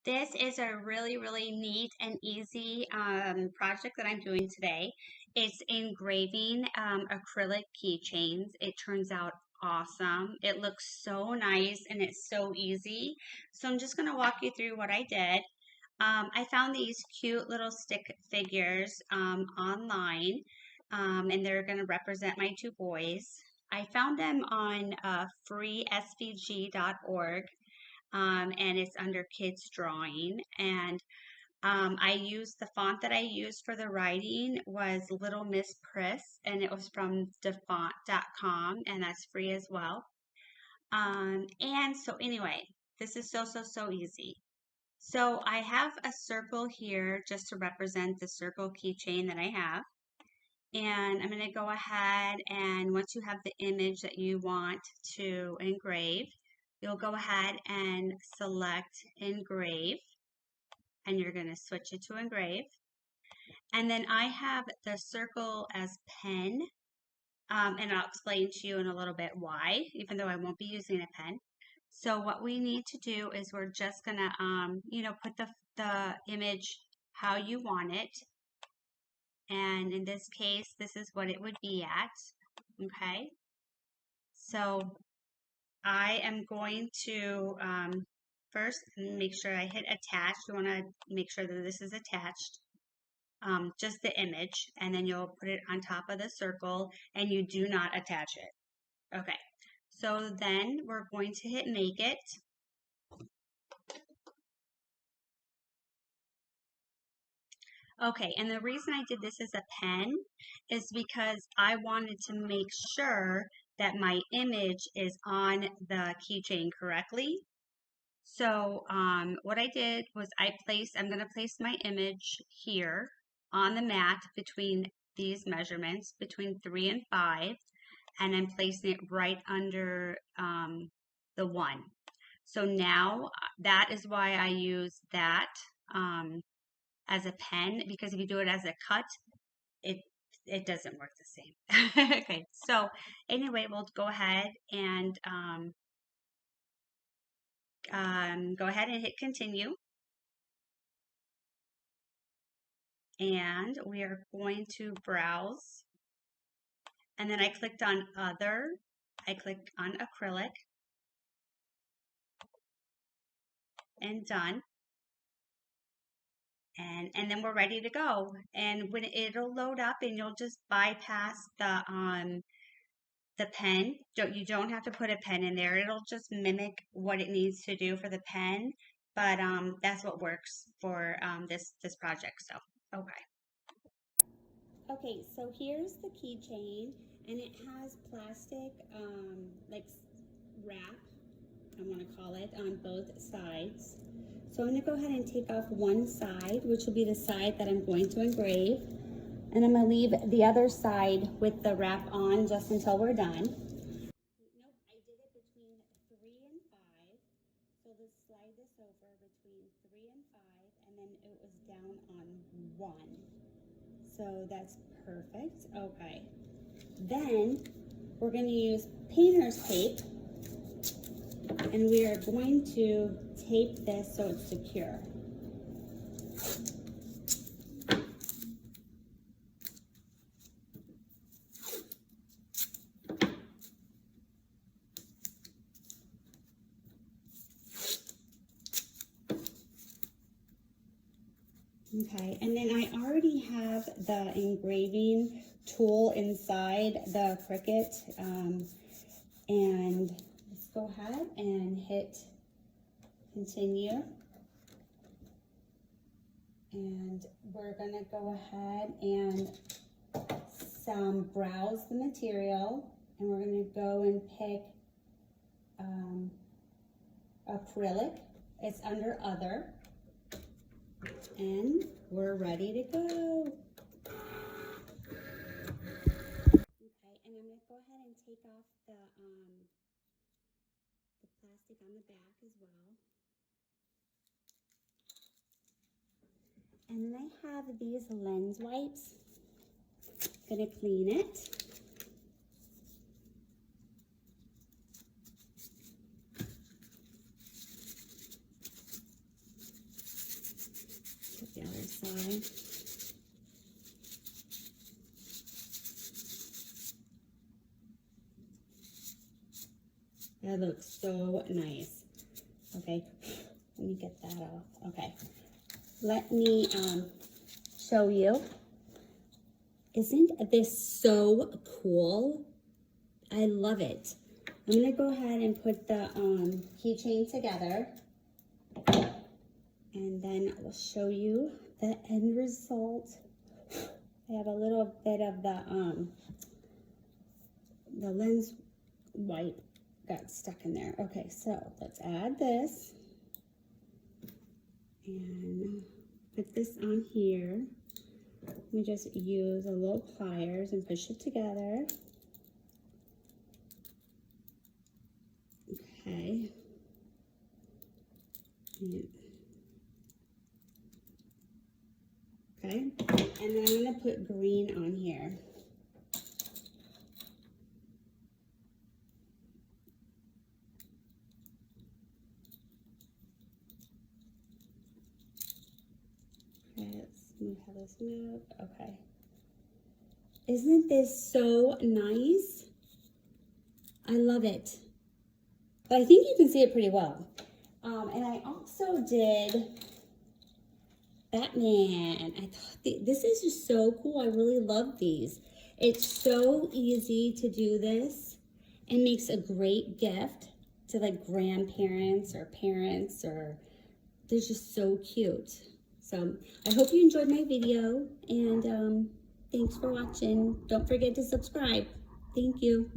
This is a really neat and easy project that I'm doing today. It's engraving acrylic keychains. It turns out awesome. It looks so nice and it's so easy. So I'm just going to walk you through what I did. I found these cute little stick figures online, and they're going to represent my two boys. I found them on freesvg.org, and it's under kids drawing. And I used the font that I used for the writing was Little Miss Priss, and it was from defont.com, and that's free as well. And so anyway, this is so easy. So I have a circle here just to represent the circle keychain that I have. And I'm going to go ahead, and once you have the image that you want to engrave, you'll go ahead and select Engrave, and you're going to switch it to Engrave. And then I have the circle as pen, and I'll explain to you in a little bit why, even though I won't be using a pen. So what we need to do is we're just going to, put the image how you want it. And in this case, this is what it would be at. Okay. So I am going to first make sure I hit attach. You want to make sure that this is attached, just the image, and then you'll put it on top of the circle and you do not attach it. Okay, so then we're going to hit make it. Okay, and the reason I did this as a pen is because I wanted to make sure that my image is on the keychain correctly. So what I did was I'm going to place my image here on the mat between these measurements, between 3 and 5, and I'm placing it right under the 1. So now that is why I use that as a pen, because if you do it as a cut, it doesn't work the same. Okay, so anyway, we'll go ahead and go ahead and hit continue. And we are going to browse. And then I clicked on other. I clicked on acrylic. And done. And then we're ready to go. And when it'll load up, and you'll just bypass the pen. You don't have to put a pen in there. It'll just mimic what it needs to do for the pen. But that's what works for this project. So okay. Okay, so here's the keychain, and it has plastic like wrap, I want to call it, on both sides. So I'm going to go ahead and take off one side, which will be the side that I'm going to engrave. And I'm going to leave the other side with the wrap on just until we're done. Nope, I did it between 3 and 5. So let's slide this over between 3 and 5, and then it was down on 1. So that's perfect. Okay. Then we're going to use painter's tape, and we are going to tape this so it's secure. Okay, and then I already have the engraving tool inside the Cricut, and let's go ahead and hit continue. And we're gonna go ahead and browse the material, and we're gonna go and pick acrylic. It's under other. And we're ready to go. Okay, and I'm going to go ahead and take off the plastic on the back as well. And then I have these lens wipes. I'm going to clean it. side. That looks so nice. Okay, let me get that off. Okay, let me show you. Isn't this so cool? I love it. I'm gonna go ahead and put the keychain together, and then I will show you the end result. I have a little bit of the lens wipe got stuck in there. Okay, so let's add this and put this on here. We just use a little pliers and push it together. Okay. Okay, and then I'm going to put green on here. Okay, let's see how this moves. Okay. Isn't this so nice? I love it. But I think you can see it pretty well. And I also did Batman. I thought this is just so cool. I really love these. It's so easy to do this. It makes a great gift to like grandparents or parents, or they're just so cute. So I hope you enjoyed my video, and thanks for watching. Don't forget to subscribe. Thank you.